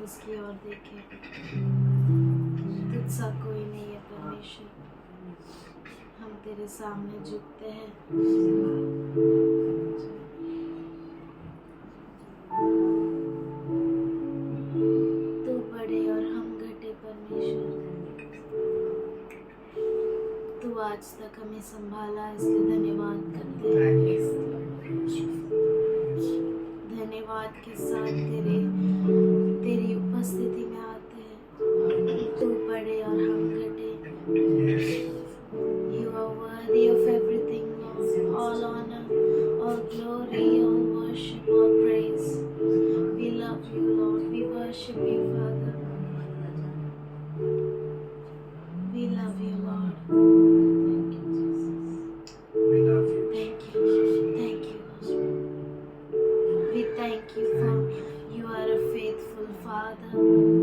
उसकी ओर देखे। तुझसा कोई नहीं है परमेश्वर, हम तेरे सामने झुकते हैं। तू बड़े और हम घटे परमेश्वर, तू आज तक हमें संभाला, इसलिए धन्यवाद करते हैं। धन्यवाद के साथ तेरी उपस्थिति में आते हैं। तू बड़े और हम घटे। You are worthy of everything, Lord. All honor, all glory, all worship, all praise. We love you, Lord. We worship you, Father. We love you, Lord. Thank you, Jesus. We love you. Thank you, Lord. Thank you, Lord. We thank you for you are a faithful Father.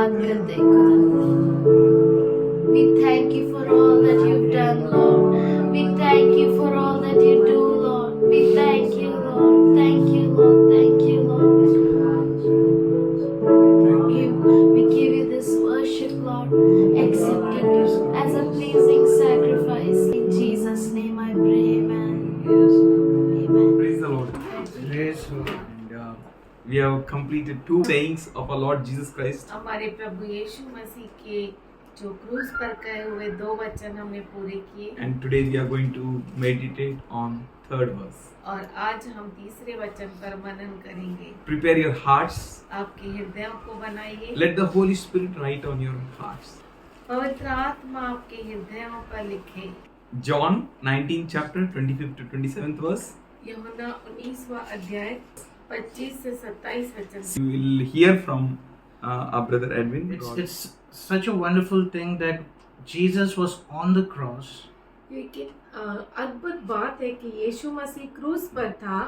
धन्यवाद करते हैं खुदा। We thank you for all that you've done, Lord. We thank you for all that you do, Lord. We thank you, Lord. Thank you, Lord. Thank you, Lord. We give you this worship, Lord. Accept it as a pleasing sacrifice. In Jesus' name I pray, amen. Amen. Praise the Lord. Praise the Lord. And we have completed 2 sayings of our Lord Jesus Christ. हमारे प्रभु यीशु मसीह के जो क्रूस पर कहे हुए 2 वचन हमने पूरे किए And today we are going to meditate on 3rd verse. और आज हम तीसरे वचन पर मनन करेंगे। Prepare your hearts. आपके हृदयों को बनाइए। Let the Holy Spirit write on your hearts. पवित्र आत्मा आपके हृदयों पर लिखे। John 19 chapter 25th to 27th verse. यूहन्ना 19वां अध्याय 25 से 27 वचन। You will hear from our brother Edwin. It's such a wonderful thing that Jesus was on the cross. लेकिन अद्भुत बात है कि यीशु मसीह क्रूस पर था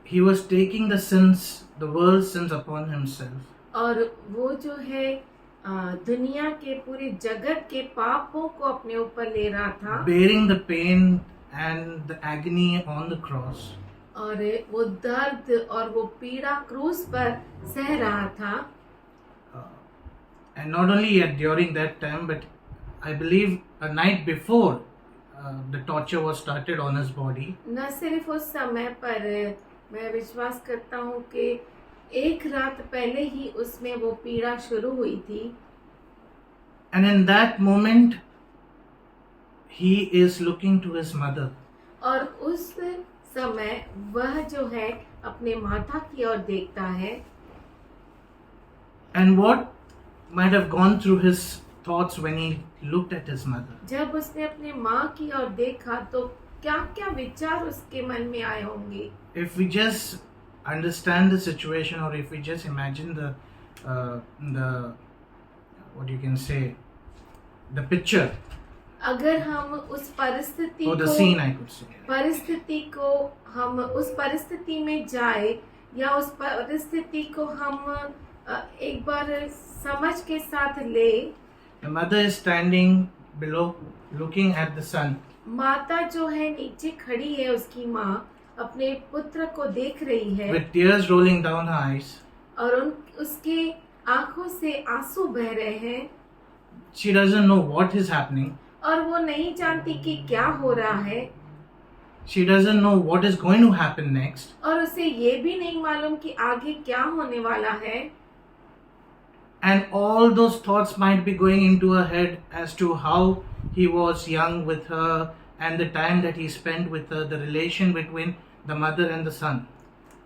He was taking the sins, the world's sins upon himself. और वो जो है दुनिया के पूरे जगत के पापों को अपने ऊपर ले रहा था, bearing the pain and the agony on the cross. और वो दर्द और वो पीड़ा क्रूस पर सह रहा था। And not only during that time, but I believe a night before the torture was started on his body. न सिर्फ उस समय पर, मैं विश्वास करता हूँ कि एक रात पहले ही उसमें वो पीड़ा शुरू हुई थी। And in that moment, he is looking to his mother. और उस समय वह जो है अपने माता की ओर देखता है। And what might have gone through his thoughts when he looked at his mother? जब उसने अपने माँ की ओर देखा तो क्या क्या विचार उसके मन में आए होंगे। If we just understand the situation, or if we just imagine the what you can say, the picture अगर हम उस परिस्थिति or the को scene, I could say. परिस्थिति को हम उस परिस्थिति में जाए या उस परिस्थिति को हम एक बार समझ के साथ ले। The mother is standing below, looking at the son. माता जो है नीचे खड़ी है, उसकी माँ अपने पुत्र को देख रही है With tears rolling down her eyes. और उसके आंखों से आंसू बह रहे हैं। She doesn't know what is happening. और वो नहीं जानती कि क्या हो रहा है। She doesn't know what is going to happen next. और उसे ये भी नहीं मालूम कि आगे क्या होने वाला है। And all those thoughts might be going into her head as to how he was young with her and the time that he spent with her, the relation between the mother and the son.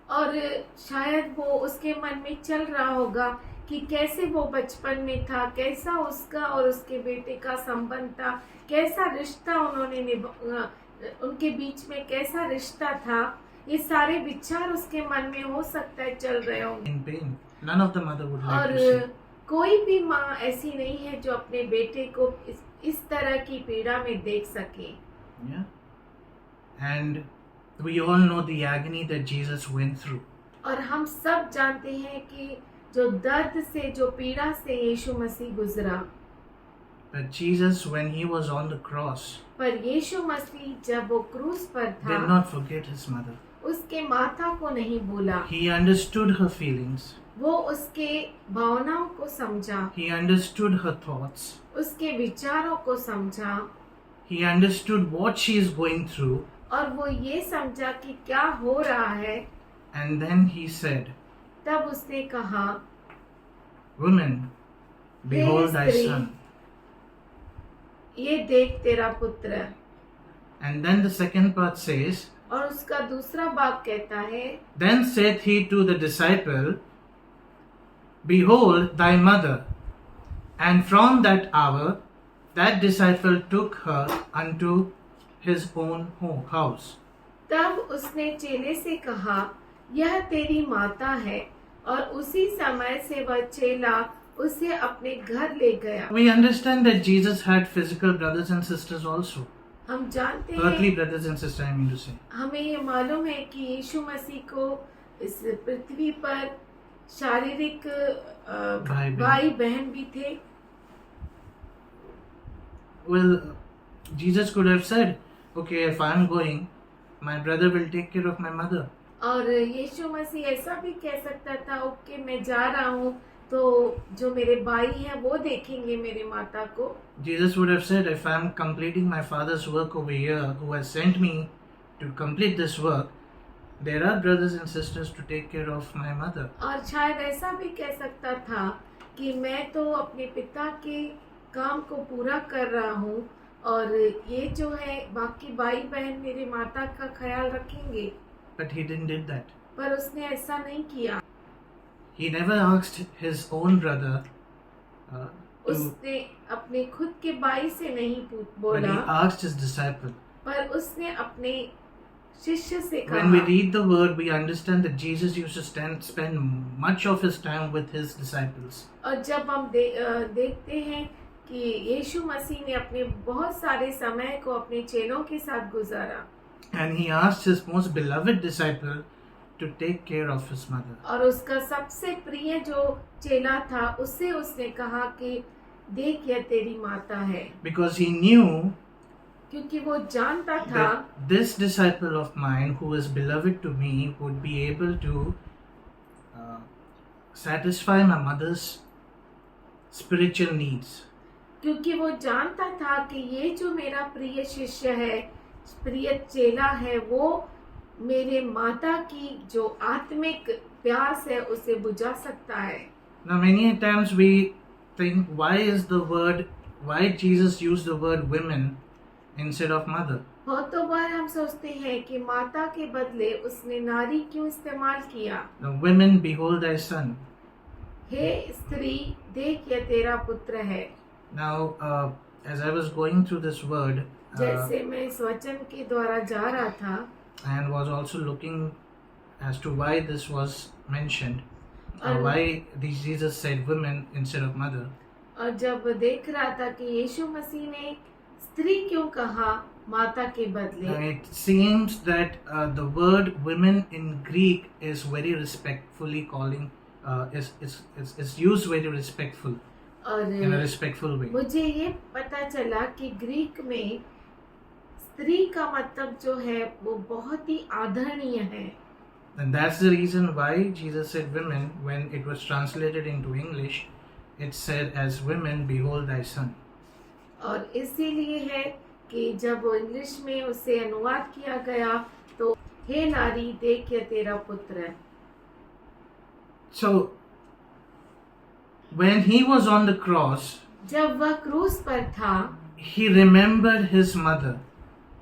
और शायद वो उसके मन में चल रहा होगा कि कैसे वो बचपन में था, कैसा उसका और उसके बेटे का संबंध था, कैसा रिश्ता उनके बीच में कैसा रिश्ता था। ये सारे विचार उसके मन में हो सकता है चल रहे होंगे। In pain. None of the mother would like और to see. कोई भी माँ ऐसी नहीं है जो अपने बेटे को इस तरह की पीड़ा में देख सके। Yeah. And we all know the agony that Jesus went through. और हम सब जानते हैं कि जो दर्द से, जो पीड़ा से यीशु मसीह गुजरा। But Jesus, when he was on the cross, पर यीशु मसीह जब वो क्रूस पर था, did not forget his mother. उसके माता को नहीं भूला। He understood her feelings. वो उसके भावनाओं को समझा, He understood her thoughts. उसके विचारों को समझा, He understood what she is going through. और वो ये समझा कि क्या हो रहा है। And then he said, तब उसने कहा, Woman, behold thy स्त्री, son. ये देख तेरा पुत्र। And then the second part says, और उसका दूसरा भाग कहता है, Then saith he to the disciple, Behold thy mother. And from that hour, that disciple took her unto his own house. तब उसने चेले से कहा, यह तेरी माता है, और उसी समय से वह चेला उसे अपने घर ले गया। We understand that Jesus had physical brothers and sisters also. हम जानते Earthly हैं, brothers and sisters, I mean to say. हमें ये मालूम है कि यीशु मसीह को इस पृथ्वी पर शारीरिक भाई बहन। भाई बहन भी थे। Well, Jesus could have said, okay, if I'm going, my brother will take care of my mother. और यीशु मसीह ऐसा भी कह सकता था, ओके मैं जा रहा हूँ तो जो मेरे भाई हैं वो देखेंगे मेरे माता को। Jesus would have said, if I'm completing my father's work over here, who has sent me to complete this work, there are brothers and sisters to take care of my mother. और शायद ऐसा भी कह सकता था कि मैं तो अपने पिता के काम को पूरा कर रहा हूँ और ये जो है बाकी भाई बहन मेरे माता का ख्याल रखेंगे। But he didn't did that. पर उसने ऐसा नहीं किया। He never asked his own brother to, उसने अपने खुद के भाई से नहीं but he बोला, asked his disciple. पर उसने अपने शिष्य से When we कहा। read the word, we understand that Jesus used to spend much of his time with his disciples. और जब हम देखते हैं कि यीशु मसीह ने अपने बहुत सारे समय को अपने चेलों के साथ गुजारा And he asked his most beloved disciple to take care of his mother. और उसका सबसे प्रिय जो चेला था उससे उसने कहा कि देख यह तेरी माता है, Because he knew क्योंकि वो जानता था that this disciple of mine, who is beloved to me, would be able to satisfy my mother's spiritual needs. क्योंकि वो जानता था कि ये जो मेरा प्रिय शिष्य है, प्रिय चेला है, वो मेरे माता की जो आत्मिक प्यास है उसे बुझा सकता है। Now, many times we think, why Jesus used the word women instead of mother? बहुतों बार हम सोचते हैं कि माता के बदले उसने नारी क्यों इस्तेमाल किया। The women, behold thy son. हे स्त्री देख यह तेरा पुत्र है। Now, as I was going through this word, जैसे मैं इस वचन के द्वारा जा रहा था and was also looking as to why this was mentioned, And- why Jesus said women instead of mother. और जब देख रहा था कि यीशु मसीह ने स्त्री क्यों कहा माता के बदले, It seems that the word women in Greek is very respectfully calling, is used very respectful, in a और respectful way. मुझे ये पता चला कि ग्रीक में स्त्री का मतलब जो है वो बहुत ही आदरणीय है। And that's the reason why Jesus said women. When it was translated into English, it said as women, behold thy son. और इसीलिए है कि जब वो इंग्लिश में उसे अनुवाद किया गया तो हे नारी देख यह तेरा पुत्र है। So, when he was on the cross, जब वह क्रूस पर था he remembered his mother.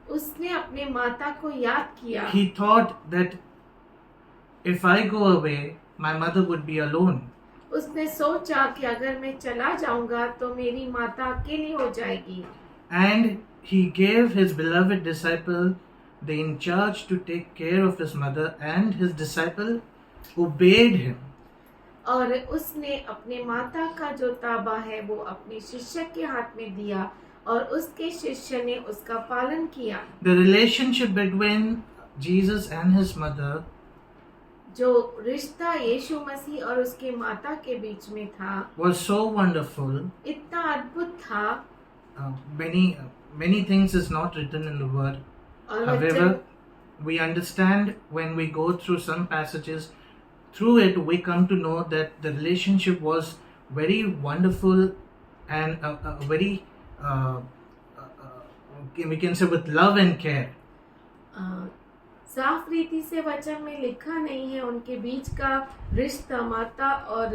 उसने अपने माता को याद किया। He thought that if I go away, my mother would be alone. उसने सोचा कि अगर मैं चला जाऊंगा तो मेरी माता अकेली हो जाएगी। And he gave his beloved disciple the in charge to take care of his mother, and his disciple obeyed him. और उसने अपने माता का जो ताबा है वो अपने शिष्य के हाथ में दिया और उसके शिष्य ने उसका पालन किया। The relationship between Jesus and his mother जो रिश्ता यीशु मसीह और उसके माता के बीच में था was so wonderful. इतना अद्भुत था। Many things is not written in the word. और However, we understand when we go through some passages, through it we come to know that the relationship was very wonderful and very we can say with love and care. साफ रीति से वचन में लिखा नहीं है उनके बीच का रिश्ता, माता और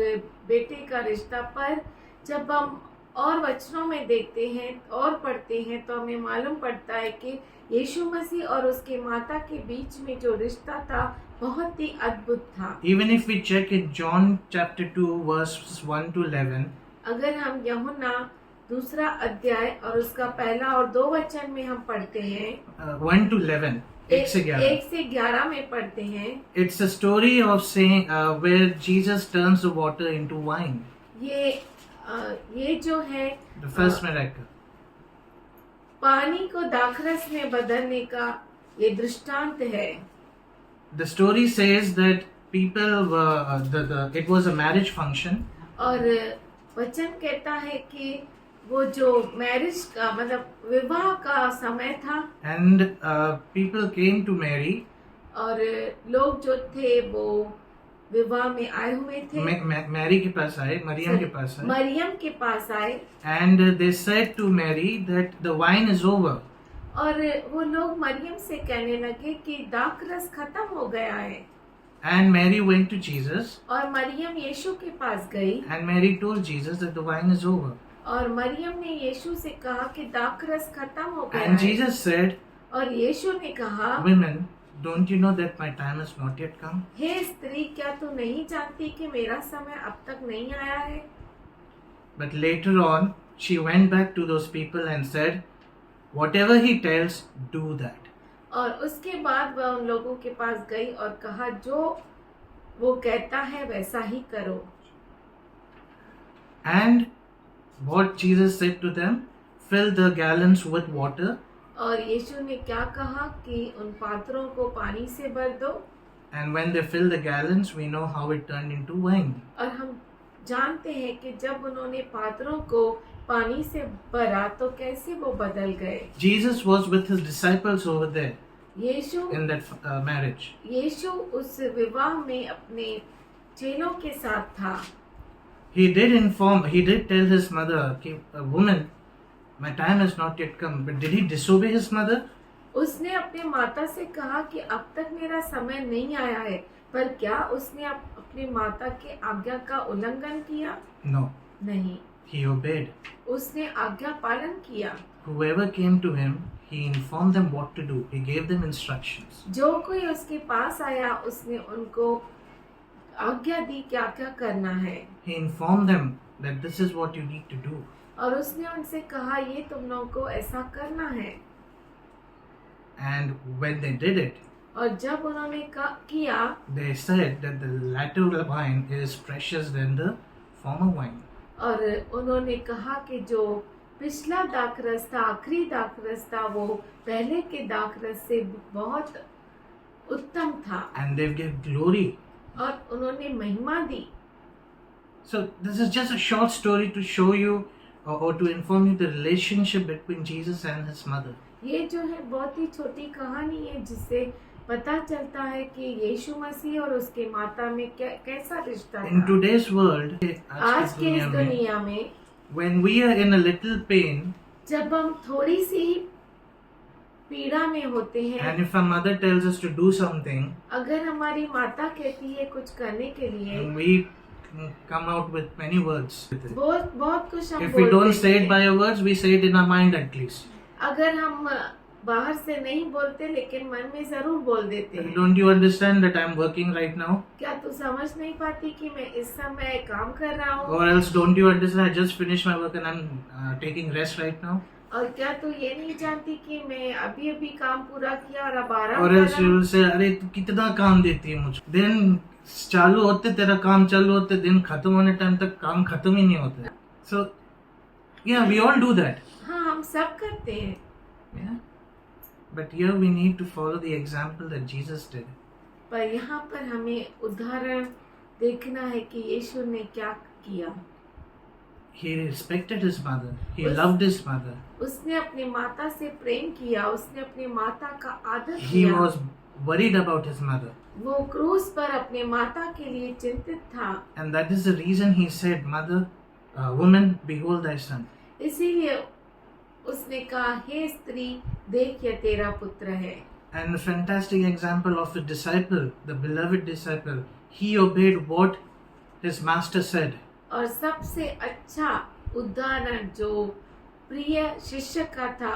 बेटे का रिश्ता, पर जब हम और वचनों में देखते हैं और पढ़ते हैं तो हमें मालूम पड़ता है कि यीशु मसीह और उसके माता के बीच में जो रिश्ता था बहुत ही अद्भुत था। Even if we check in John chapter 2 verses 1 to 11, अगर हम यूहन्ना दूसरा अध्याय और उसका पहला और 2 वचन में हम पढ़ते हैं, 1 to 11, 1 से 11. 1 से 11 में पढ़ते हैं, It's a story of saying where Jesus turns the water into wine. ये जो है The first miracle. पानी को दाखरस में बदलने का ये दृष्टांत है। The story says that people were, it was a marriage function, और वचन कहता है कि वो जो मैरिज का मतलब विवाह का समय था and people came to Mary. और लोग जो थे वो विवाह में आए हुए थे Mary के पास आए, मरियम के पास आए, मरियम के पास आए and they said to Mary that the wine is over. और वो लोग मरियम से कहने लगे कि दाखरस खत्म हो गया है। And Mary went to Jesus, और मरियम यीशु के पास गई and Mary told Jesus that the wine is over. और मरियम ने यीशु से कहा कि दाखरस खत्म हो गया And है। Jesus said, और यीशु ने कहा, women, don't you know that my time has not yet come? हे स्त्री, क्या तू नहीं जानती कि मेरा समय अब तक नहीं आया है? But later on, she went back to those people and said, whatever he tells, do that. और उसके बाद वह उन लोगों के पास गई और कहा, जो वो कहता है वैसा ही करो। And what Jesus said to them, fill the gallons with water, और यीशु ने क्या कहा कि उन पात्रों को पानी से भर दो। and when they filled the gallons, we know how it turned into wine. और हम जानते हैं कि जब उन्होंने पात्रों को पानी से भरा तो कैसे वो बदल गए। Jesus was with his disciples over there Yeshu in that marriage. यीशु उस विवाह में अपने चेलों के साथ था। He did tell his mother, woman, my time has not yet come. But did he disobey his mother? उसने अपने माता से कहा कि अब तक मेरा समय नहीं आया है, पर क्या उसने अपनी माता के आज्ञा का उल्लंघन किया? No. नहीं, He obeyed. उसने आज्ञा पालन किया। Whoever came to him, he informed them what to do. He gave them instructions. जो कोई उसके पास आया उसने उनको आज्ञा दी क्या क्या करना है। He informed them that this is what you need to do. और उसने उनसे कहा ये तुम लोगों को ऐसा करना है। And when they did it, और जब उन्होंने किया they said that the latter wine is precious than the former wine. और उन्होंने कहा कि जो पिछला दाखरस था, आखिरी दाखरस था, वो पहले के दाखरस से बहुत उत्तम था। And they gave glory. और उन्होंने महिमा दी। So this is just a short story to show you or to inform you the relationship between Jesus and his mother. ये जो है बहुत ही छोटी कहानी है जिससे पता चलता है कि यीशु मसीह और उसके माता में कैसा रिश्ता In था। today's world, आज के इस दुनिया में when we are in a little pain, जब हम थोड़ी सी ही पीड़ा में होते हैं, and if our mother tells us to do something, अगर हमारी माता कहती है कुछ करने के लिए, and we come out with many words. बहुत बहुत कुछ हम If we don't बोलते say it हैं। by our words, we say it in our mind at least. अगर हम बाहर से नहीं बोलते लेकिन मन में जरूर बोल देते हैं। Don't you understand that I'm working right now? क्या तू समझ नहीं पाती कि मैं इस समय काम कर रहा हूँ? Or else don't you understand I just finished my work and I'm taking rest right now? और क्या तू ये नहीं जानती कि मैं अभी अभी काम पूरा किया और अब आराम Or कर else रहा you हूँ? will say, अरे तू कितना काम देती है मुझे? दिन चालू होते तेरा काम चालू होते दिन खत्म होने टाइम तक काम खत्म ही नहीं होता। So yeah, we all do that. हाँ, हम सब करते हैं। Yeah. But here we need to follow the example that Jesus did. पर यहाँ पर हमें उदाहरण देखना है कि यीशु ने क्या किया। He respected his mother. He Yes. loved his mother. उसने अपनी माता से प्रेम किया, उसने अपनी माता का आदर He किया। was worried about his mother. वो क्रूस पर अपने माता के लिए चिंतित था। And that is the reason he said, Mother, woman, behold thy son. इसीलिए उसने कहा, हे स्त्री, देख यह तेरा पुत्र है। And a fantastic example of a disciple, the beloved disciple, he obeyed what his master said. और सबसे अच्छा उदाहरण जो प्रिय शिष्य का था,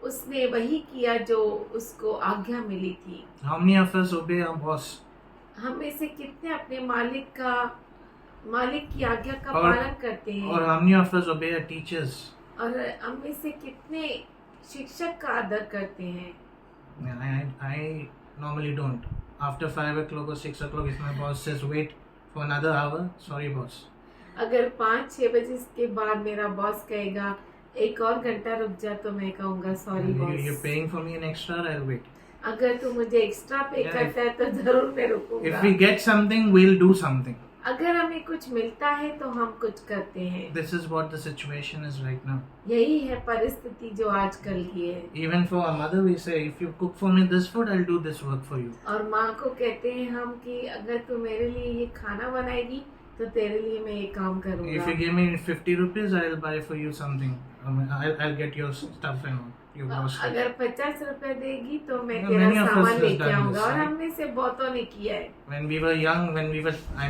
उसने वही किया जो उसको आज्ञा मिली थी। How many of us obey our boss? हम में से कितने अपने मालिक की आज्ञा का और- पालन करते हैं? Or how many of us obey our teachers? और हम में से कितने शिक्षक का आदर करते हैं? I normally don't. After 5 o'clock or 6 o'clock, if my boss says wait for another hour, sorry boss. अगर 5-6 बजे के बाद मेरा बॉस कहेगा एक और घंटा रुक जा, तो मैं कहूँगा sorry You're boss. paying for me an extra hour, I'll wait. अगर तू मुझे एक्स्ट्रा पे Yeah. करता है तो जरूर मैं If रुकूंगा. we get something, we'll do something. अगर हमें कुछ मिलता है तो हम कुछ करते हैं. This is what the situation is right now. यही है परिस्थिति जो आजकल की है. Even for our mother, we say, if you cook for me this food, I'll do this work for you. और माँ को कहते हैं हम कि अगर तू मेरे लिए ये खाना बनाएगी तो तेरे लिए मैं ये काम If you करूँगा. give me 50 rupees, I'll buy for you something. I'll get your stuff and all. Your groceries. अगर 50 रुपए देगी तो मैं Yeah, तेरा many of us सामान has लेके done आऊंगा. this, और right? हमने से बहुतों ने किया है. When we were young, I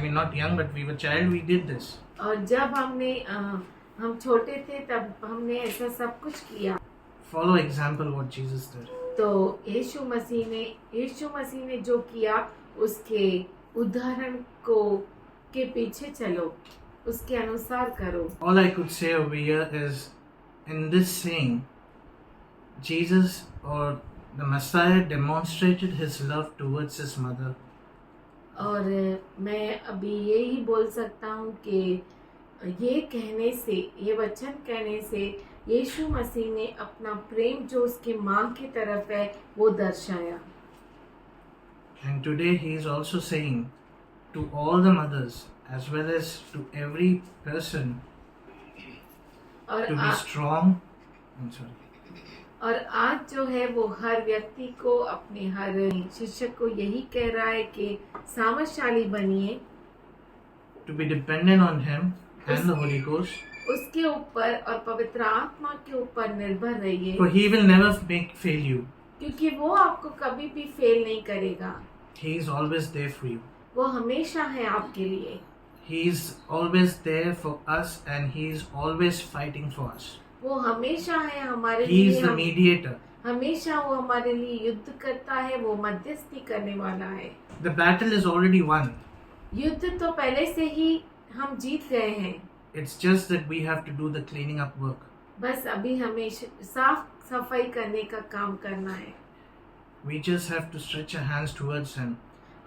mean not young, but we were child, we did this. और जब हम छोटे थे तब हमने ऐसा सब कुछ किया. Follow example what Jesus did. तो यीशु मसीह ने जो किया उसके उदाहरण के पीछे चलो, उसके अनुसार करो. All I could say over here is, in this saying, Jesus or the Messiah demonstrated his love towards his mother. और मैं अभी यही बोल सकता हूँ कि ये वचन कहने से यीशु मसीह ने अपना प्रेम जो उसके माँ की तरफ है वो दर्शाया. And today he is also saying to all the mothers as well as to every person और to be strong. I'm sorry. और आज जो है वो हर व्यक्ति को, अपने हर शिक्षक को यही कह रहा है कि सामर्थशाली बनिए, To be dependent on him and the Holy Ghost. उसके ऊपर और पवित्र आत्मा के ऊपर निर्भर रहिए, For he will never fail you. क्योंकि वो आपको कभी भी फेल नहीं करेगा. He is always there for you. वो हमेशा है आपके लिए. He is always there for us and he is always fighting for us. वो हमेशा है हमारे He is लिए. the mediator. हमेशा वो हमारे लिए युद्ध करता है. वो मध्यस्थी करने वाला है. The battle is already won. युद्ध तो पहले से ही हम जीत गए हैं. It's just that we have to do the cleaning up work. बस अभी हमें साफ सफाई करने का काम करना है. We just have to stretch our hands towards him.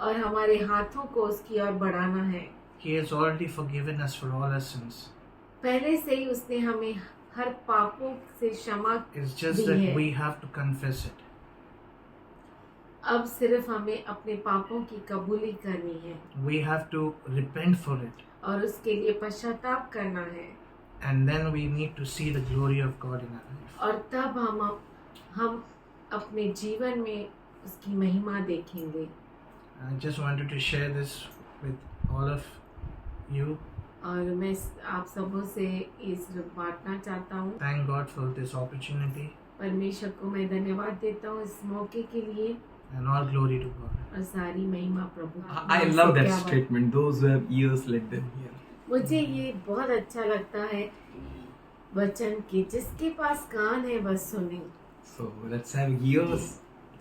और हमारे हाथों को उसकी ओर बढ़ाना है. He has already forgiven us for all our sins. पहले से ही उसने हमें हर पापों से क्षमा It's just दी that है. we have to confess it. अब सिर्फ हमें अपने पापों की कबूली करनी है We have to repent for it. और उसके लिए पश्चाताप करना है. And then we need to see the glory of God in our life. और तब हम अपने जीवन में उसकी महिमा देखेंगे. I just wanted to share this with all of you. और मैं आप सबों से इस बांटना चाहता हूँ. Thank God for this opportunity परमेश्वर को मैं धन्यवाद देता हूँ इस मौके के लिए. and all glory to God. और सारी महिमा प्रभु. I love that statement. Those who have ears, let them hear. मुझे ये बहुत अच्छा लगता है वचन की जिसके पास कान है बस सुने. So let's have ears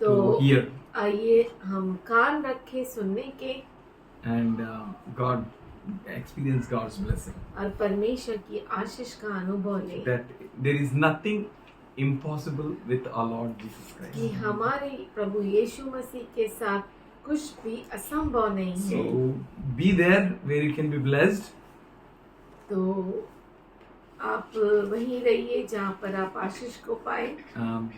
तो to hear आइए हम कान रखें सुनने के and God experience God's blessing. और परमेश्वर की आशीष का अनुभव लें. That there is nothing impossible with our Lord Jesus कि Christ. हमारे प्रभु यीशु मसीह के साथ कुछ भी असंभव नहीं है. So be there where you can be blessed. तो आप वहीं रहिए जहाँ पर आप आशीष को पाए.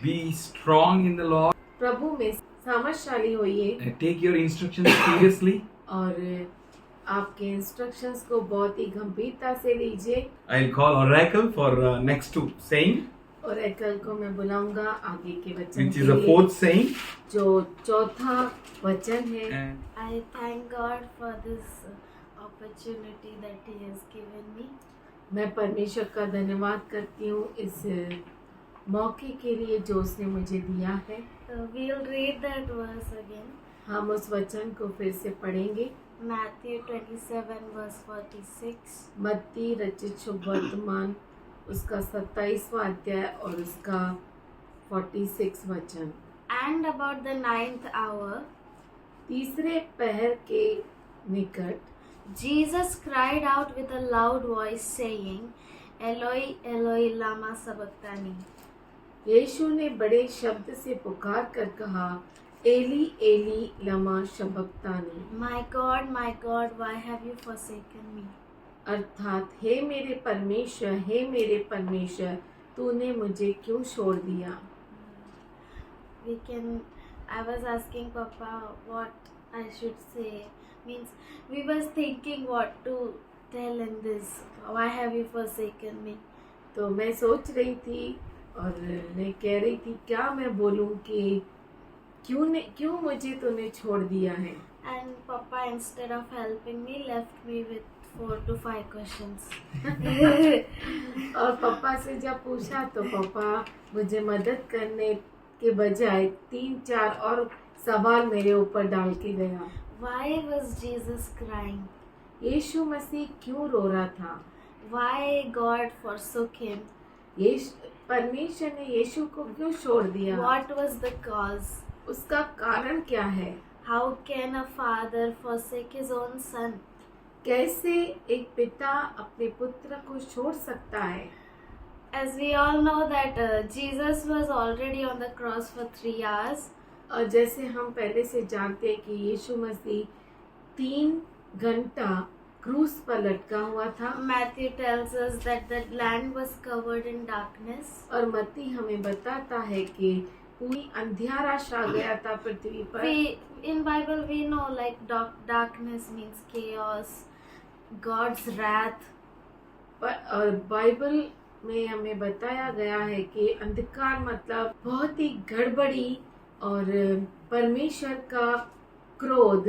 Be strong in the Lord. प्रभु में सामर्थशाली होइए Take your instructions seriously. और आपके इंस्ट्रक्शंस को बहुत ही गंभीरता से लीजिए. I'll call Oracle for next two saying, और एकल को मैं बुलाऊंगा आगे के वचन which के is the लिए, fourth saying. जो चौथा वचन है. And I thank God for this opportunity that He has given me. मैं परमेश्वर का धन्यवाद करती हूँ इस मौके के लिए जो उसने मुझे दिया है. So we'll read that verse again. हम उस वचन को फिर से पढ़ेंगे. Matthew 27 verse 46. मत्ती रचित शुभ वर्तमान उसका 27वां अध्याय और उसका 46 वचन. And about the 9th hour, तीसरे पहर के निकट Jesus cried out with a loud voice saying, Eloi, Eloi, lama sabachthani. यीशु ने बड़े शब्द से पुकार कर कहा, Eli Eli Lama शबक्तानी. My God, why have you forsaken me? अर्थात हे मेरे परमेश्वर तूने मुझे क्यों छोड़ दिया. We can I was asking Papa what I should say. Means we was thinking what to tell in this. Why have you forsaken me? तो मैं सोच रही थी और मैं कह रही थी क्या मैं बोलूं कि क्यों मुझे तूने छोड़ दिया है. And Papa, instead of helping me, left me with 4 to 5 questions. और पापा से जब पूछा तो पापा मुझे मदद करने के बजाय 3-4 और सवाल मेरे ऊपर डाल के गया. Why was Jesus crying? यीशु मसीह क्यों रो रहा था. Why God forsook him? परमेश्वर ने यीशु को क्यों छोड़ दिया. What was the cause? उसका कारण क्या है. How can a father forsake his own son? कैसे एक पिता अपने पुत्र को छोड़ सकता है. As we all know that Jesus was already on the cross for 3 hours. और जैसे हम पहले से जानते हैं कि यीशु मसीह 3 घंटा क्रूस पर लटका हुआ था. Matthew tells us that the land was covered in darkness. और मत्ती हमें बताता है कि पूरी अंधियारा छा गया था पृथ्वी पर. In Bible we know like darkness means chaos, God's wrath. और बाइबल में हमें बताया गया है कि अंधकार मतलब बहुत ही गड़बड़ी और परमेश्वर का क्रोध.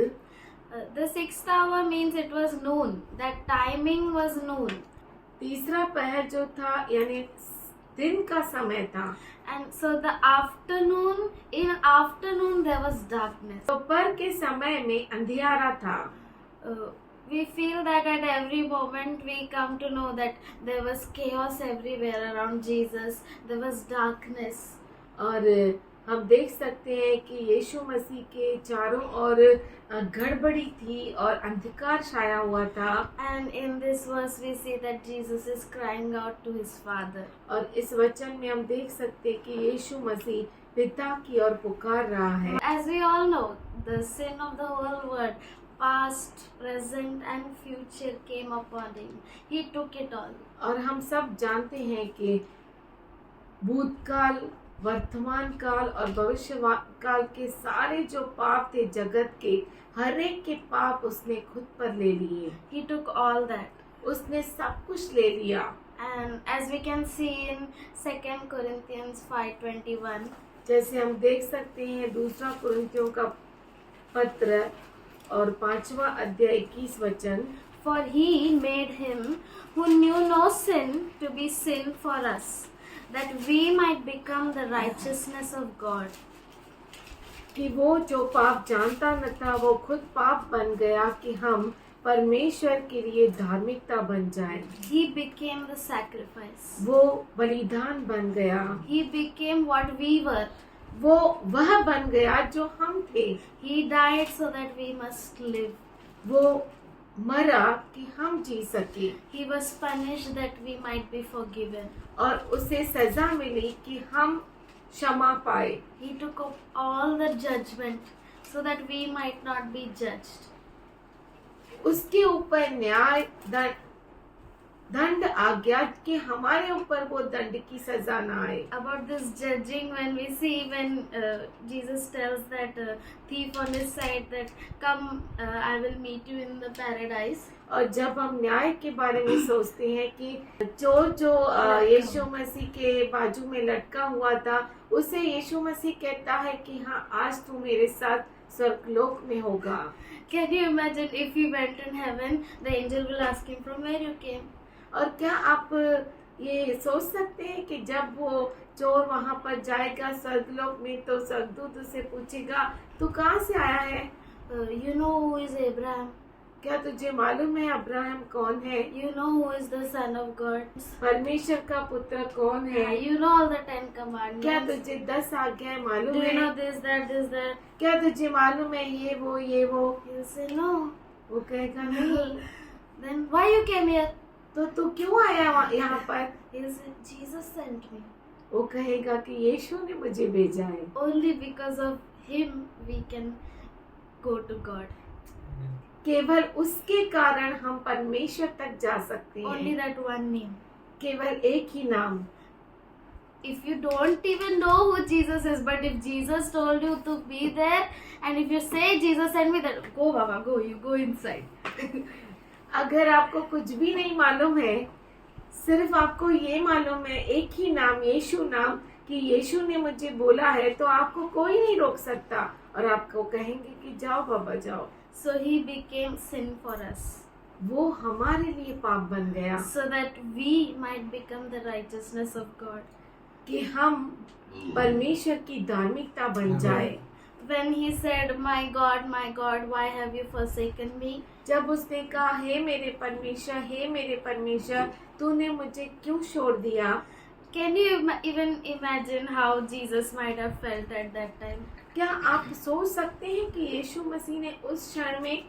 The 6th hour means it was noon. That timing was noon. तीसरा पहर जो था यानी दिन का समय था. And so the afternoon, in afternoon there was darkness. दोपहर के समय में अंधियारा था. We feel that at every moment we come to know that there was chaos everywhere around Jesus. There was darkness. और हम देख सकते हैं कि यीशु मसीह के चारों ओर गड़बड़ी थी और अंधकार छाया हुआ था. And in this verse we see that Jesus is crying out to his Father. और इस वचन में हम देख सकते हैं कि यीशु मसीह पिता की ओर पुकार रहा है. As we all know, the sin of the whole world, past, present and future came upon him. He took it all. और हम सब जानते हैं कि भूतकाल, वर्तमान काल और भविष्य काल के सारे जो पाप थे जगत के, हर एक के पाप उसने खुद पर ले लिए. He took all that. उसने सब कुछ ले लिया. And as we can see in 2 Corinthians 5:21, जैसे हम देख सकते हैं दूसरा कुरिन्थियों का पत्र और 5वां अध्याय 21 वचन. For he made him who knew no sin to be sin for us, that we might become the righteousness of God. कि वो जो पाप जानता न था वो खुद पाप बन गया कि हम परमेश्वर के लिए धार्मिकता बन जाए. He became the sacrifice. वो बलिदान बन गया. He became what we were. वो वह बन गया जो हम थे. He died so that we must live. वो मरा कि हम जी सके. He was punished that we might be forgiven. और उसे सजा मिली कि हम क्षमा पाए. He took up all the judgment so that we might not be judged. उसके ऊपर न्याय दंड आ गया कि हमारे ऊपर वो दंड की सजा ना आए. About this judging, when we see when Jesus tells that thief on his side that come, I will meet you in the paradise. और जब हम न्याय के बारे में सोचते हैं कि चोर जो यीशु मसीह के बाजू में लटका हुआ था उसे यीशु मसीह कहता है कि हाँ आज तू मेरे साथ स्वर्गलोक में होगा. Can you imagine if he went in heaven, the angel will ask him from where you came? और क्या आप ये सोच सकते हैं कि जब वो चोर वहाँ पर जाएगा स्वर्गलोक में तो स्वर्गदूत उसे पूछेगा तू कहाँ से आया है. You know who is Abraham? क्या तुझे मालूम है अब्राहम कौन है. You know who is the son of God? परमेश्वर का पुत्र कौन है. You know all the 10 commandments. क्या तुझे 10 आज्ञाएं मालूम Do you है. know this, that? क्या तुझे मालूम है ये वो. He'll say no. वो कहेगा नहीं. Then why you came here? तो तू क्यों आया यहाँ पर. He'll say Jesus sent me. वो कहेगा कि यीशु ने मुझे भेजा है. Only because of him we can go to God. केवल उसके कारण हम परमेश्वर तक जा सकते Only हैं. that one name. केवल एक ही नाम. if you don't even know who Jesus is, but if Jesus told you to be there, and if you say Jesus sent me there, go Baba, go, you go inside. अगर आपको कुछ भी नहीं मालूम है, सिर्फ आपको ये मालूम है एक ही नाम, यीशु नाम, कि यीशु ने मुझे बोला है, तो आपको कोई नहीं रोक सकता और आपको कहेंगे कि जाओ बाबा जाओ. So he became sin for us, वो हमारे लिए पाप बन गया so that we might become the righteousness of God. कि हम परमेश्वर की धार्मिकता बन जाए. When he said, my God, why have you forsaken me? जब उसने कहा, हे मेरे परमेश्वर, तूने मुझे क्यों छोड़ दिया? Can you even imagine how Jesus might have felt at that time? क्या आप सोच सकते हैं कि यीशु मसीह ने उस क्षण में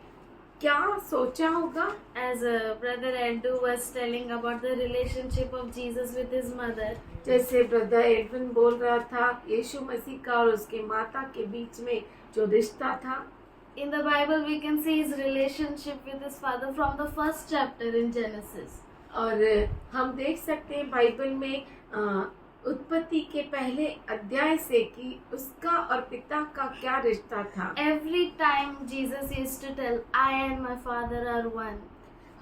क्या सोचा होगा? As Brother Edu was telling about the relationship of Jesus with his mother, जैसे ब्रदर एडविन बोल रहा था, यीशु मसीह का और उसके माता के बीच में जो रिश्ता था. in the Bible we can see his relationship with his father from the first chapter in Genesis. और हम देख सकते हैं बाइबल में उत्पत्ति के पहले अध्याय से कि उसका और पिता का क्या रिश्ता था. Every time Jesus used to tell, I and my father are one.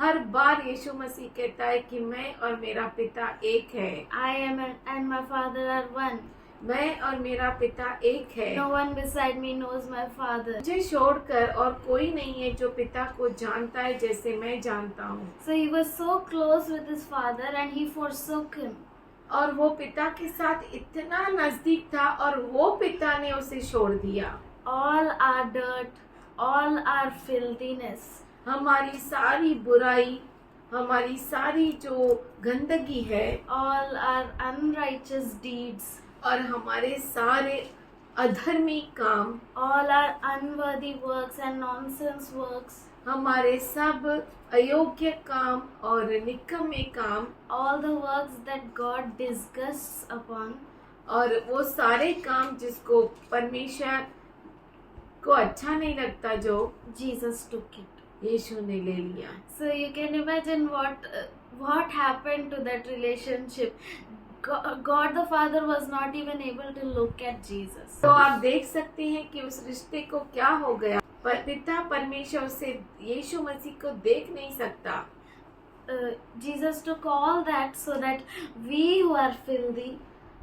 हर बार यीशु मसीह कहता है कि मैं और मेरा पिता एक है. I am and my father are one. मैं और मेरा पिता एक है. No one beside me knows my father. मुझे छोड़कर और कोई नहीं है जो पिता को जानता है जैसे मैं जानता हूँ. So he was so close with his father and he forsook him. और वो पिता के साथ इतना नजदीक था और वो पिता ने उसे छोड़ दिया. All our dirt, all our filthiness, हमारी सारी बुराई, हमारी सारी जो गंदगी है, all our unrighteous deeds, और हमारे सारे अधर्मी काम, all our unworthy works and nonsense works, हमारे सब अयोग्य काम और निकम्मे काम, all the works that God disgusts upon, और वो सारे काम जिसको परमेश्वर को अच्छा नहीं लगता, जो Jesus took it. यीशु ने ले लिया. So you can imagine what happened to that relationship. God the Father was not even able to look at Jesus. तो आप देख सकते हैं कि उस रिश्ते को क्या हो गया. पर पिता परमेश्वर से यीशु मसीह को देख नहीं सकता. Jesus took all that so that we who are filthy,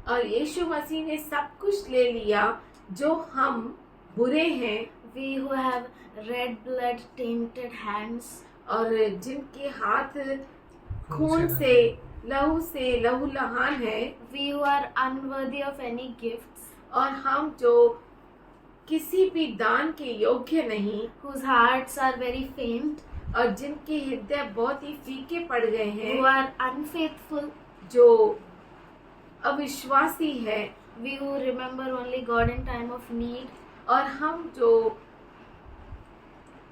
और यीशु मसीह ने सब कुछ ले लिया जो हम बुरे हैं, we who have red blood tainted hands, और जिनके हाथ खून से लहू लहान है, we who are unworthy of any gifts, और हम जो किसी भी दान के योग्य नहीं, whose hearts are very faint, और जिनके हृदय बहुत ही फीके पड़ गए हैं, who are unfaithful, जो अविश्वासी है, we who remember only God in time of need, और हम जो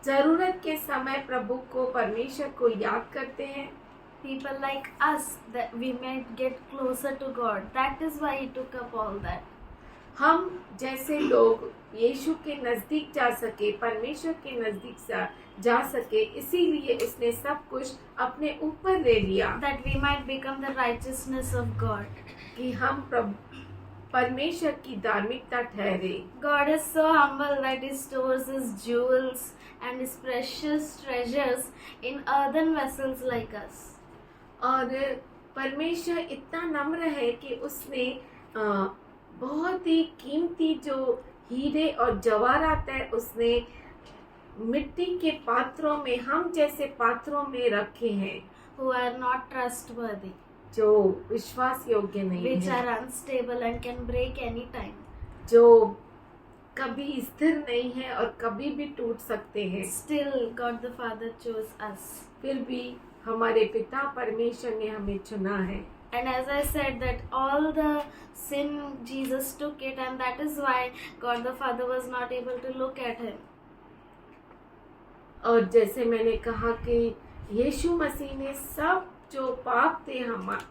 जरूरत के समय प्रभु को, परमेश्वर को याद करते हैं. people like us, that we might get closer to God. That is why he took up all that. हम जैसे लोग यीशु के नजदीक जा सके, परमेश्वर के नजदीक जा सके, इसीलिए उसने सब कुछ अपने ऊपर ले लिया. That we might become the righteousness of God. कि हम परमेश्वर की धार्मिकता ठहरे. God is so humble that he stores his jewels and his precious treasures in earthen vessels like us. और परमेश्वर इतना नम्र है कि उसने बहुत ही कीमती जो हीरे और जवाहरात है, उसने मिट्टी के पात्रों में, हम जैसे पात्रों में रखे हैं, Who are not trustworthy, जो विश्वास योग्य नहीं which है, are unstable and can break any time. जो कभी स्थिर नहीं है और कभी भी टूट सकते हैं. Still, God the Father chose us. फिर भी हमारे पिता परमेश्वर ने हमें चुना है. And as I said that all the sin Jesus took it, and that is why God the Father was not able to look at him. और जैसे मैंने कहा कि यीशु मसीह ने सब जो पाप थे,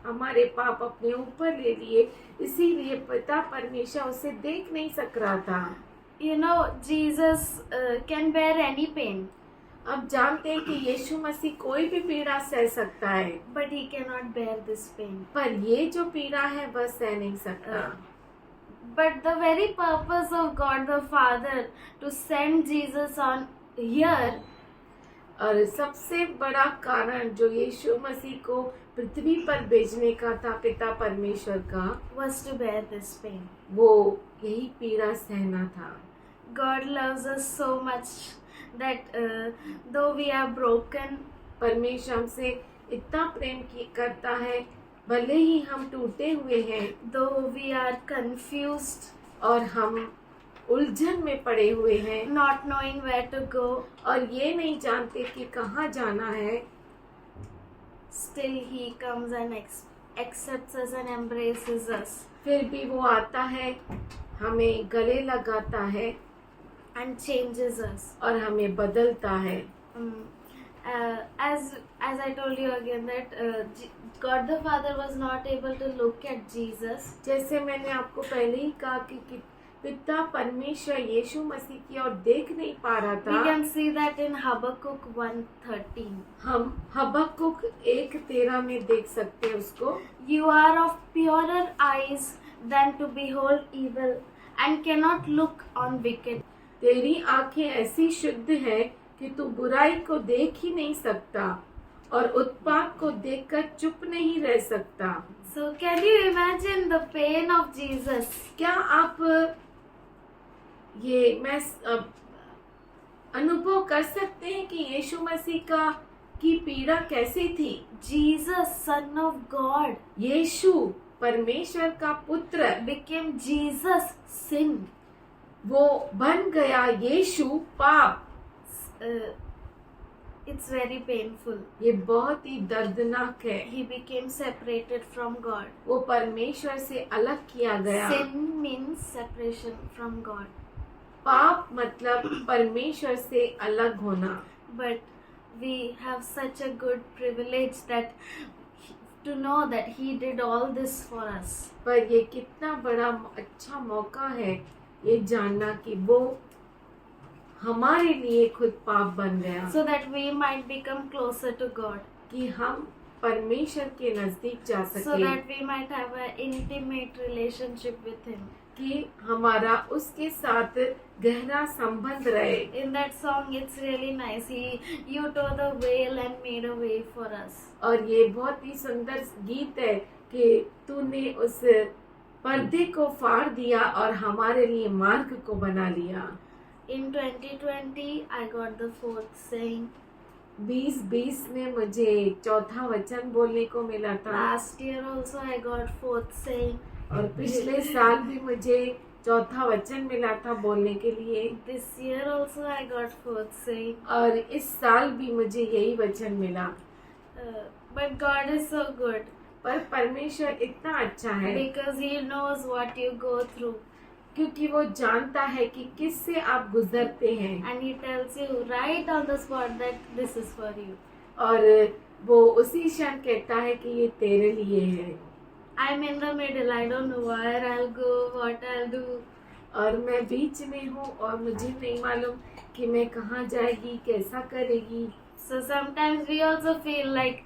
हमारे पाप अपने ऊपर ले लिए, इसीलिए पिता परमेश्वर उसे देख नहीं सक रहा था. You know, Jesus can bear any pain. अब जानते हैं कि यीशु मसीह कोई भी पीड़ा सह सकता है, but he cannot bear this pain. पर ये जो पीड़ा है वह सह नहीं सकता। But the very purpose of God the Father to send Jesus on here और सबसे बड़ा कारण जो यीशु मसीह को पृथ्वी पर भेजने का था पिता परमेश्वर का, was to bear this pain. वो यही पीड़ा सहना था। God loves us so much that though we are broken, परमेश्वर हमसे इतना प्रेम करता है, भले ही हम टूटे हुए हैं though we are confused, और हम उलझन में पड़े हुए हैं not knowing where to go, और ये नहीं जानते कि कहाँ जाना है, still He comes and accepts us and embraces us फिर भी वो आता है, हमें गले लगाता है and changes us. और हमें बदलता है। As I told you again that God the Father was not able to look at Jesus. जैसे मैंने आपको पहले ही कहा कि पिता परमेश्वर यीशु मसीह की ओर देख नहीं पा रहा We था। can see that in Habakkuk 1:13. हम हबक्कुक 1:13 में देख सकते हैं उसको। You are of purer eyes than to behold evil and cannot look on wicked. तेरी आंखें ऐसी शुद्ध है कि तू बुराई को देख ही नहीं सकता और उत्पात को देखकर चुप नहीं रह सकता। So can you imagine the pain of Jesus? क्या आप ये मैं अनुभव कर सकते हैं कि यीशु मसीह की पीड़ा कैसी थी? Jesus, Son of God, यीशु परमेश्वर का पुत्र became Jesus, sin. वो बन गया यीशु पाप। It's very painful. ये बहुत ही दर्दनाक है। He became separated from God. वो परमेश्वर से अलग किया गया। Sin means separation from God. पाप मतलब परमेश्वर से अलग होना। But we have such a good privilege that to know that He did all this for us. पर ये कितना बड़ा अच्छा मौका है ये जानना कि वो हमारे लिए खुद पाप बन गया, So that we might become closer to God. कि हम परमेश्वर के नजदीक जा So सके, that we might have an intimate relationship with Him. कि हमारा उसके साथ गहरा संबंध रहे। In that song, it's really nice. You tore the veil and made a way for us. और ये बहुत ही सुंदर गीत है कि तूने उस पर्दे को फाड़ दिया और हमारे लिए मार्ग को बना लिया। In 2020, I got the fourth saying. 2020 में मुझे चौथा वचन बोलने को मिला था Last year also, I got fourth saying. और पिछले साल भी मुझे चौथा वचन मिला था बोलने के लिए, This year also, I got fourth saying. और इस साल भी मुझे यही वचन मिला। But God is so good पर परमेश्वर इतना अच्छा है because He knows what you go through. क्योंकि वो जानता है कि किससे आप गुजरते हैं, And He tells you right on the spot that this is for you. और वो उसी क्षण कहता है कि ये तेरे लिए है। I'm in the middle. I don't know where I'll go, what I'll do. और मैं बीच में हूँ और मुझे नहीं मालूम कि मैं कहाँ जाएगी, कैसा करेगी। So sometimes we also feel like,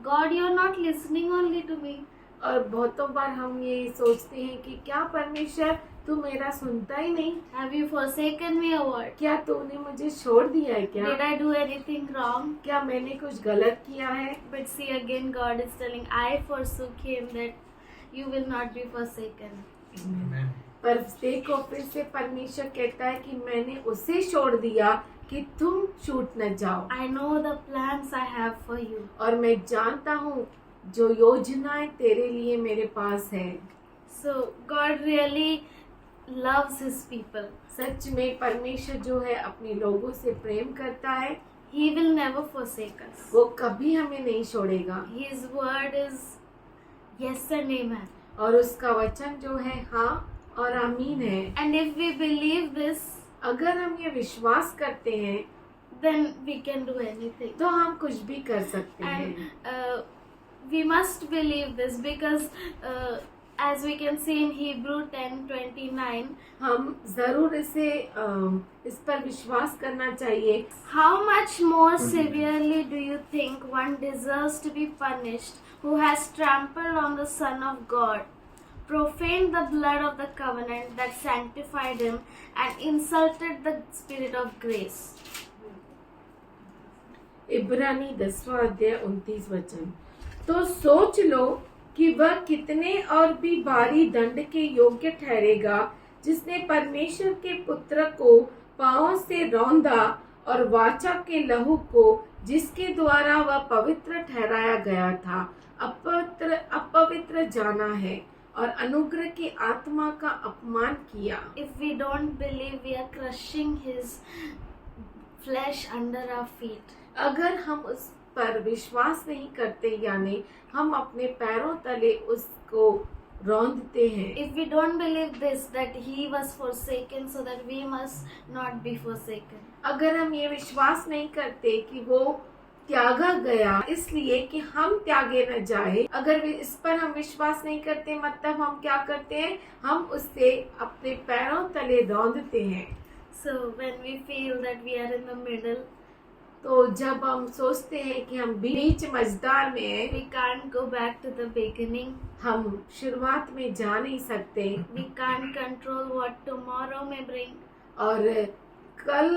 God, you're not listening only to me. और बहुतों बार हम ये सोचते हैं कि क्या परमेश्वर तू मेरा सुनता ही नहीं, Have you forsaken me or what? क्या तूने मुझे छोड़ दिया है क्या? Did I do anything wrong? क्या मैंने कुछ गलत किया है? But see, again, God is telling, I forsook him that you will not be forsaken. Amen. पर देखो फिर से परमेश्वर कहता है कि मैंने उसे छोड़ दिया कि तुम छूट न जाओ, I know the plans I have for you. और मैं जानता हूँ जो योजनाएं तेरे लिए मेरे पास है। So God really loves his people. सच में परमेश्वर जो है अपने लोगों से प्रेम करता है, He will never forsake us. वो कभी हमें नहीं छोड़ेगा। His word is yes and amen. और उसका वचन जो है हाँ और आमीन है। And if we believe this, अगर हम ये विश्वास करते हैं then we can do anything. तो हम कुछ भी कर सकते And हैं। we must believe this because as we can see in Hebrew 10:29, हम जरूर इस पर विश्वास करना चाहिए. how much more severely do you think one deserves to be punished who has trampled on the Son of God, profaned the blood of the covenant that sanctified him, and insulted the Spirit of grace? इब्रानी 10वां अध्याय 29 वचन. तो सोच लो कि वह कितने और भी भारी दंड के योग्य ठहरेगा जिसने परमेश्वर के पुत्र को पांवों से रौंदा और वाचा के लहू को जिसके द्वारा वह पवित्र ठहराया गया था अपवित्र जाना है और अनुग्रह की आत्मा का अपमान किया. If we don't believe, we are crushing his flesh under our feet. अगर हम उस पर विश्वास नहीं करते यानी हम अपने पैरों तले उसको रौंदते हैं. If we don't believe this, that he was forsaken so that we must not be forsaken. अगर हम ये विश्वास नहीं करते कि वो त्यागा गया इसलिए कि हम त्यागे न जाए, अगर इस पर हम विश्वास नहीं करते मतलब हम क्या करते हैं, हम उससे अपने पैरों तले रौंदते हैं. So when we feel that we are in the middle, तो जब हम सोचते हैं कि हम बीच मझदार में हैं, we can't go back to the beginning. हम शुरुआत में जा नहीं सकते We can't control what tomorrow may bring. और कल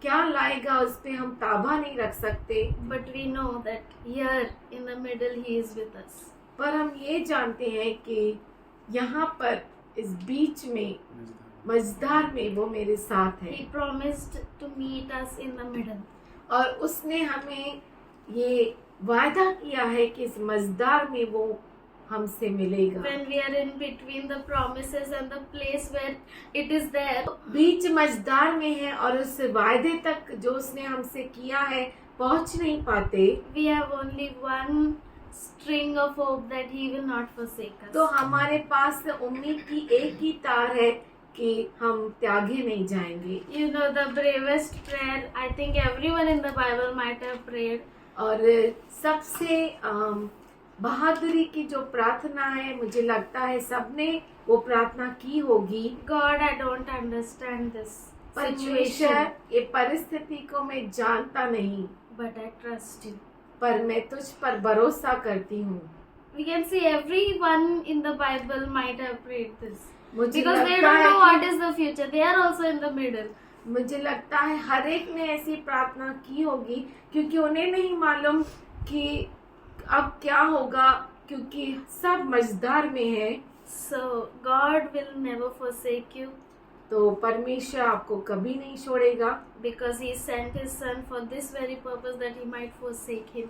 क्या लाएगा उस पे हम ताबा नहीं रख सकते. But we know that here in the middle he is with us. पर हम ये जानते हैं कि यहाँ पर इस बीच में मझदार में वो मेरे साथ है. He promised to meet us in the middle. और उसने हमें ये वादा किया है कि इस मझदार में वो हमसे मिलेगा. When we are in between the promises and the place where it is there, बीच मझदार में है और उस वायदे तक जो उसने हमसे किया है पहुंच नहीं पाते, we have only one string of hope that he will not forsake us. तो हमारे पास उम्मीद की एक ही तार है कि हम त्यागे नहीं जाएंगे. You know, the bravest prayer, I think everyone in the Bible might have prayed. और सबसे बहादुरी की जो प्रार्थना है मुझे लगता है सबने वो प्रार्थना की होगी. God, I don't understand this परमेश्वर situation, ये परिस्थिति को मैं जानता नहीं but I trust you. पर मैं तुझ पर भरोसा करती हूँ. We can see everyone in the Bible might have prayed this. मुझे Because they लगता don't know what है is the future. They are also in the middle. मुझे लगता है हर एक ने ऐसी प्रार्थना की होगी क्योंकि उन्हें नहीं मालूम कि अब क्या होगा क्योंकि सब मझदार में है. So God will never forsake you तो परमेश्वर आपको कभी नहीं छोड़ेगा because He sent His Son for this very purpose that He might forsake Him.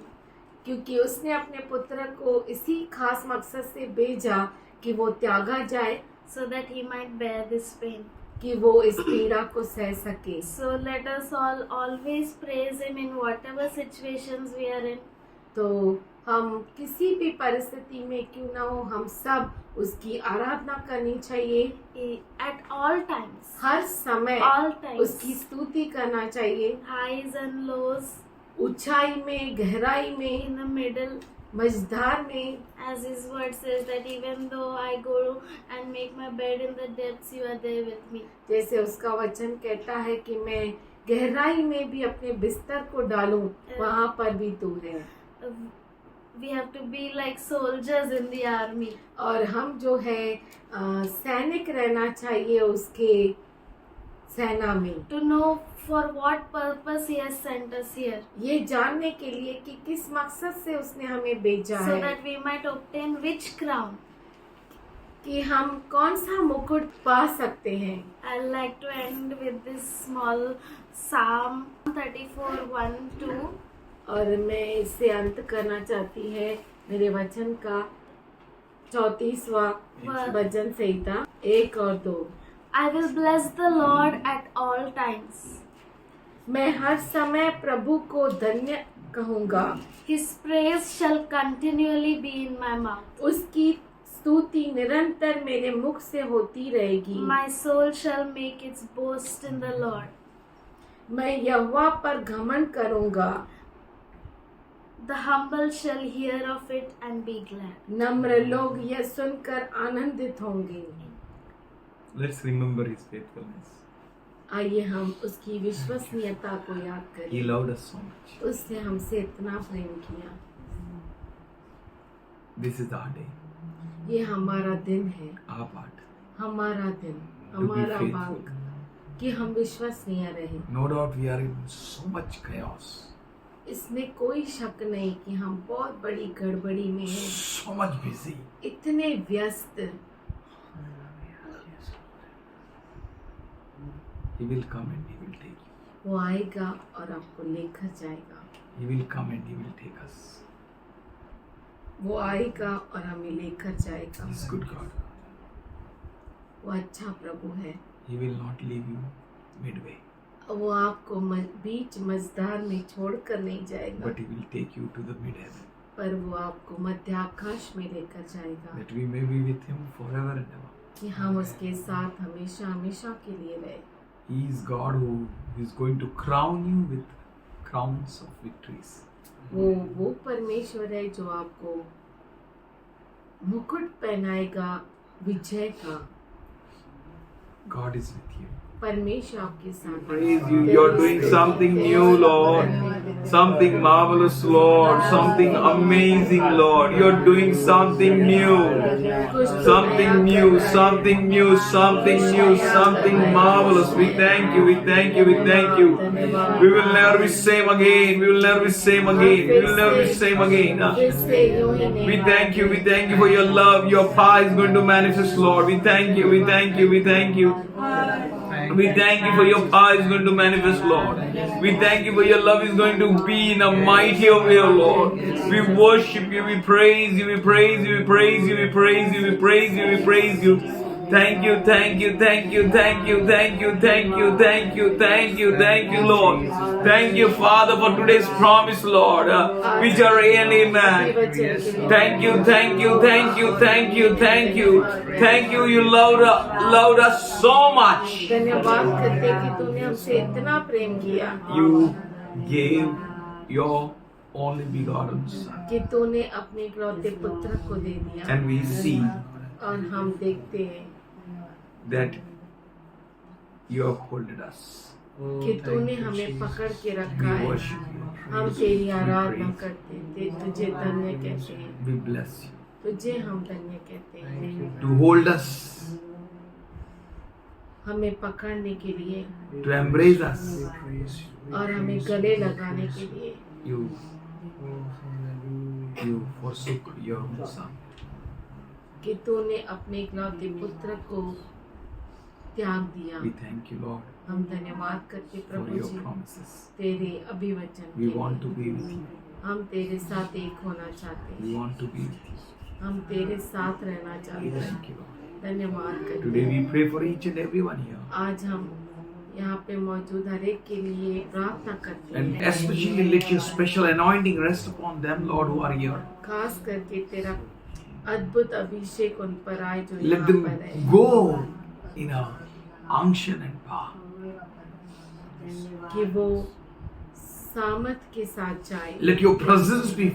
क्योंकि उसने अपने पुत्र को इसी खास मकसद से भेजा कि वो त्यागा जाए, So that He might bear this pain. कि वो इस पीड़ा को सह सके. So let us all always praise Him in whatever situations we are in. तो हम किसी भी परिस्थिति में क्यों ना हो हम सब उसकी आराधना करनी चाहिए. At all times. हर समय All times. उसकी स्तुति करना चाहिए. Highs and lows. ऊंचाई में, गहराई में, In the middle. मझधार में. As His word says that even though I go and make my bed in the depths, you are there with me. जैसे उसका वचन कहता है कि मैं गहराई में भी अपने बिस्तर को डालूं, वहाँ पर भी तू है. We have to be like soldiers in the army. और हम जो है सैनिक रहना चाहिए उसके सेना में. To know for what purpose He has sent us here. ये जानने के लिए कि किस मकसद से उसने हमें भेजा So है, that we might obtain which crown. कि हम कौन सा मुकुट पा सकते हैं. I'd like to end with this small Psalm 34:1-2. और मैं इससे अंत करना चाहती है मेरे वचन का 34वां भजन संहिता 1 और 2. I will bless the Lord at all times. मैं हर समय प्रभु को धन्य कहूँगा. His praise shall continually be in my mouth. उसकी स्तुति निरंतर मेरे मुख से होती रहेगी. My soul shall make its boast in the Lord. मैं यहोवा पर घमंड करूँगा. The humble shall hear of it and be glad. नम्र लोग यह सुनकर आनंदित होंगे। Let's remember His faithfulness. आइए हम उसकी विश्वसनीयता को याद He करें। loved us so much. उसने हमसे इतना प्रेम किया। This is our day, ये हमारा दिन है, our part. हमारा दिन, To be हमारा faithful. भाग कि हम विश्वसनीय रहे। No doubt we are in so much chaos, इसमें कोई शक नहीं कि हम बहुत बड़ी गड़बड़ी में हैं, so much busy. इतने व्यस्त। He will come and He will take you. वो आएगा और आपको लेकर जाएगा। He will come and He will take us. वो आएगा और हमें लेकर जाएगा। He's good God. वो अच्छा प्रभु है। He will not leave you midway, वो आपको बीच मझधार में छोड़कर नहीं जाएगा, but He will take you to the mid-heaven, पर वो आपको मध्य आकाश में लेकर जाएगा that we may be with Him forever and ever. कि हम उसके साथ हमेशा हमेशा के लिए रहे। He is God who is going to crown you with crowns of victories. वो परमेश्वर है जो आपको मुकुट पहनाएगा विजय का। God is with you. परमेश्वर आपके साथ है। Praise you. You're doing something new, Lord. Something marvelous, Lord. Something amazing, Lord. You're doing something new. Something new, something new, something new, something marvelous. We thank you, we thank you, we thank you. We will never be same again. We will never be same again. We will never be same again. फिर से यूं ही नहीं We thank you for your love. Your power is going to manifest, Lord. We thank you, we thank you, we thank you. We thank you for your power is going to manifest, Lord. We thank you for your love is going to be in a mighty way, Lord. We worship you, we praise you, we praise you, we praise you, we praise you, we praise you, we praise you. Thank you, thank you, thank you, thank you, thank you, thank you, thank you, thank you, thank you, Lord. Thank you, Father, for today's promise, Lord, which are and amen. Thank you, thank you, thank you, thank you, thank you, thank you. You loved us so much. धन्यवाद करते कि तूने हमसे इतना प्रेम किया You gave your only begotten Son, कि तूने अपने इकलौते पुत्र को दे दिया। and we see और हम देखते हैं that you have holded us. कि तूने हमें पकड़ के रखा We है। worship you. हम तेरी We आराधना praise करते हैं, तुझे धन्य कहते हैं, you. We bless you. तुझे हम धन्य कहते हैं। To hold us, हमें पकड़ने के लिए to embrace us, और हमें गले लगाने के लिए you forsook your own Son. कि तूने अपने इकलौते पुत्र को त्याग दिया। We thank you, Lord, हम धन्यवाद करते for Prabhu your ji promises. तेरे अभिवचन We के want to लिए। be with you. हम तेरे साथ एक होना चाहते We हैं, want to be with you. हम तेरे साथ रहना We चाहते हैं। thank you, Lord. धन्यवाद करते Today हैं। we pray for each and everyone here. आज हम यहाँ पे मौजूद हर एक के लिए प्रार्थना करते And हैं, especially let your special anointing rest upon them, Lord, who are here. खास करके तेरा अद्भुत अभिषेक उन पर आए जो Let यहाँ them पर है, go in a unction and power. कि वो सामर्थ के साथ जाए Let your presence be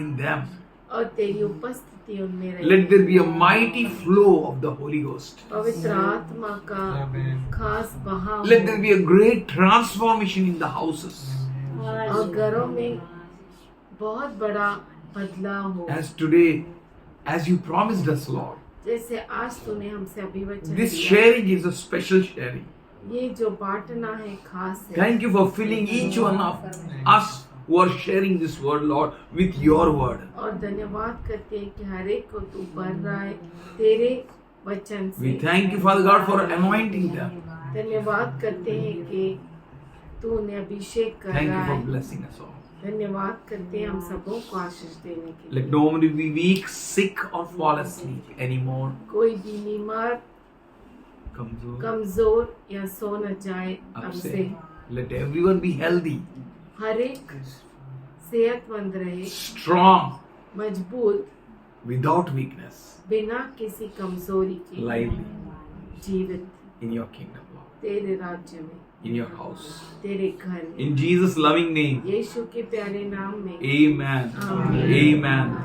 in them. और तेरी उपस्थिति उनमें रहे। Let there be a mighty flow of the Holy Ghost. पवित्र आत्मा का खास बहाव Let there be a great transformation in the houses. और घरों में बहुत बड़ा बदलाव हो, As today, as you promised us, Lord, जैसे आज तूने हमसे अभिवचन this दिया। sharing is a special sharing. ये जो बांटना है खास है। Thank you for filling each one of us who are sharing this word, Lord, with your word. और धन्यवाद करते हैं कि हर एक को तू भर रहा है तेरे वचन We से। thank you, Father God, for anointing them. धन्यवाद करते हैं कि तू उन्हें अभिषेक कर Thank रहा you for है। blessing us all. धन्यवाद करते हैं हम सबों को आशीष देने के लिए। Let nobody be weak, sick, or fall asleep anymore. कोई भी बीमार, Kamzor, कमजोर या सो न जाए अब से। upset. Let everyone be healthy, हर एक सेहतमंद रहे, strong, मजबूत, without weakness, बिना किसी कमजोरी के, lively जीवित in your kingdom, Lord. तेरे राज्य में, in your house. तेरे घर में, In Jesus' loving name. यीशु के प्यारे नाम में, Amen. आमीन। Amen.